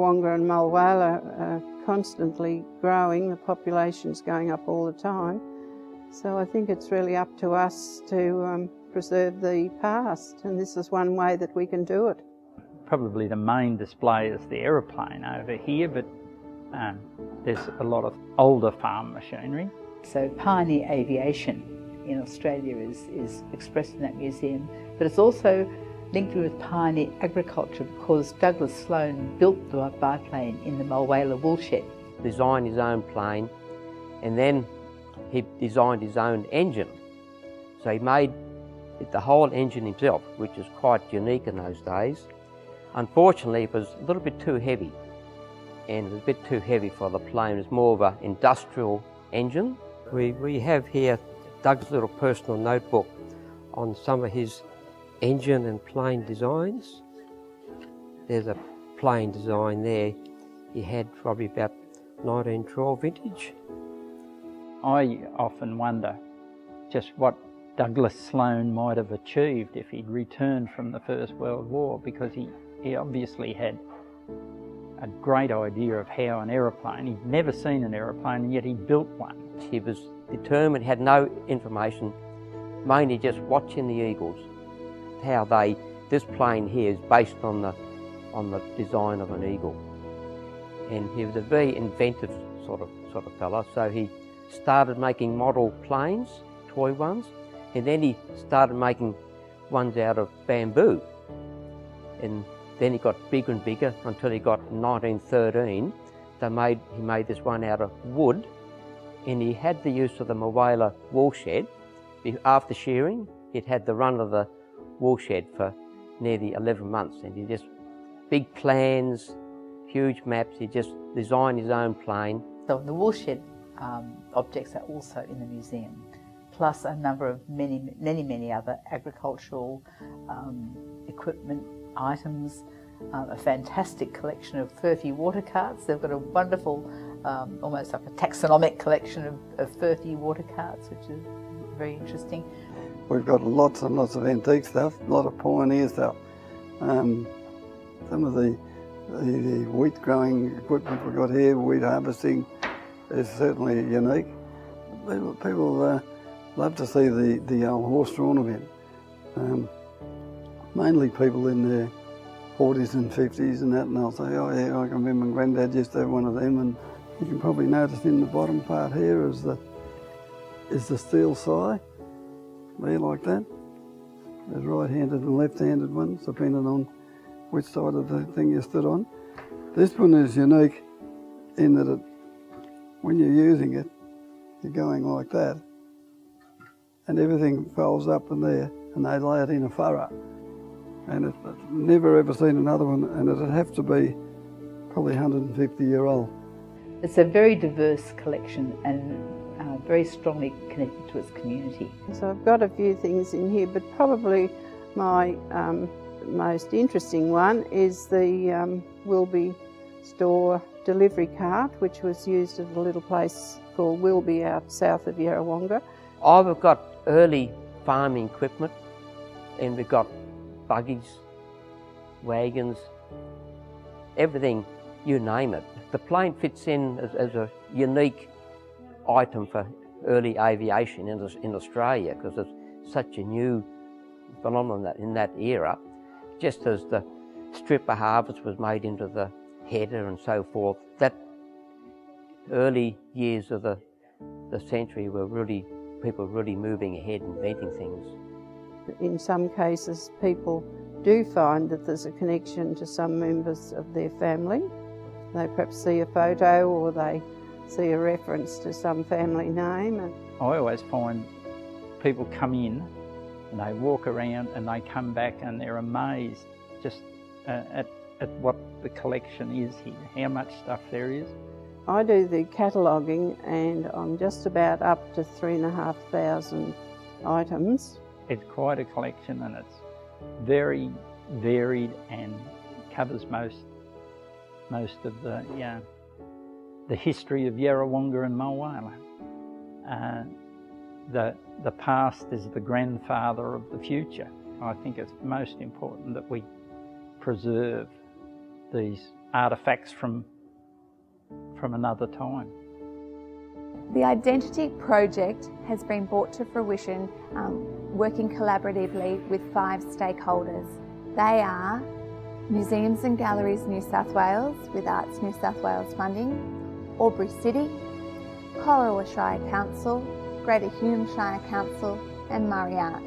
Yarrawonga and Mulwala are constantly growing. The population's going up all the time. So I think it's really up to us to preserve the past, and this is one way that we can do it. Probably the main display is the aeroplane over here, but there's a lot of older farm machinery. So pioneer aviation in Australia is expressed in that museum, but it's also linked with pioneer agriculture because Douglas Sloan built the biplane in the Mulwala woolshed. Designed his own plane, and then he designed his own engine. So he made the whole engine himself, which is quite unique in those days. Unfortunately, it was a little bit too heavy, and it was a bit too heavy for the plane. It's more of an industrial engine. We have here Doug's little personal notebook on some of his engine and plane designs. There's a plane design there. He had probably about 1912 vintage. I often wonder just what Douglas Sloan might have achieved if he'd returned from the First World War, because he obviously had a great idea of how an aeroplane, he'd never seen an aeroplane, and yet he built one. He was determined, had no information, mainly just watching the eagles. How this plane here is based on the design of an eagle. And he was a very inventive sort of fella, so he started making model planes, toy ones, and then he started making ones out of bamboo. And then he got bigger and bigger until he got 1913. He made this one out of wood, and he had the use of the Mulwala woolshed. After shearing, he'd had the run of the woolshed for nearly 11 months, and he just, big plans, huge maps, he just designed his own plane. So the woolshed objects are also in the museum, plus a number of many other agricultural equipment items, a fantastic collection of Firthy water carts. They've got a wonderful, almost like a taxonomic collection of Firthy water carts, which is very interesting. We've got lots and lots of antique stuff, a lot of pioneer stuff. Some of the wheat growing equipment we've got here, wheat harvesting, is certainly unique. People love to see the old horse-drawn event. Mainly people in their 40s and 50s and that, and they'll say, oh yeah, I can remember my granddad used to have one of them. And you can probably notice in the bottom part here is the steel side, there like that. There's right-handed and left-handed ones, depending on which side of the thing you stood on. This one is unique in that when you're using it, you're going like that, and everything folds up in there, and they lay it in a furrow. And I've never ever seen another one, and it'd have to be probably 150-year-old. It's a very diverse collection and very strongly connected to its community. So I've got a few things in here, but probably my most interesting one is the Wilby store delivery cart, which was used at a little place called Wilby out south of Yarrawonga. I've got early farming equipment, and we've got buggies, wagons, everything, you name it. The plane fits in as a unique item for early aviation in Australia, because it's such a new phenomenon in that era. Just as the stripper harvest was made into the header and so forth, that early years of the century were really, people really moving ahead and inventing things. In some cases, people do find that there's a connection to some members of their family. They perhaps see a photo or they see a reference to some family name. I always find people come in and they walk around and they come back and they're amazed just at what the collection is here, how much stuff there is. I do the cataloguing, and I'm just about up to 3,500 items. It's quite a collection, and it's very varied and covers most of the history of Yarrawonga and Mulwala. The past is the grandfather of the future. I think it's most important that we preserve these artefacts from another time. The Identity Project has been brought to fruition working collaboratively with 5 stakeholders. They are Museums and Galleries New South Wales with Arts New South Wales funding, Albury City, Corowa Shire Council, Greater Hume Shire Council and Murray Arts.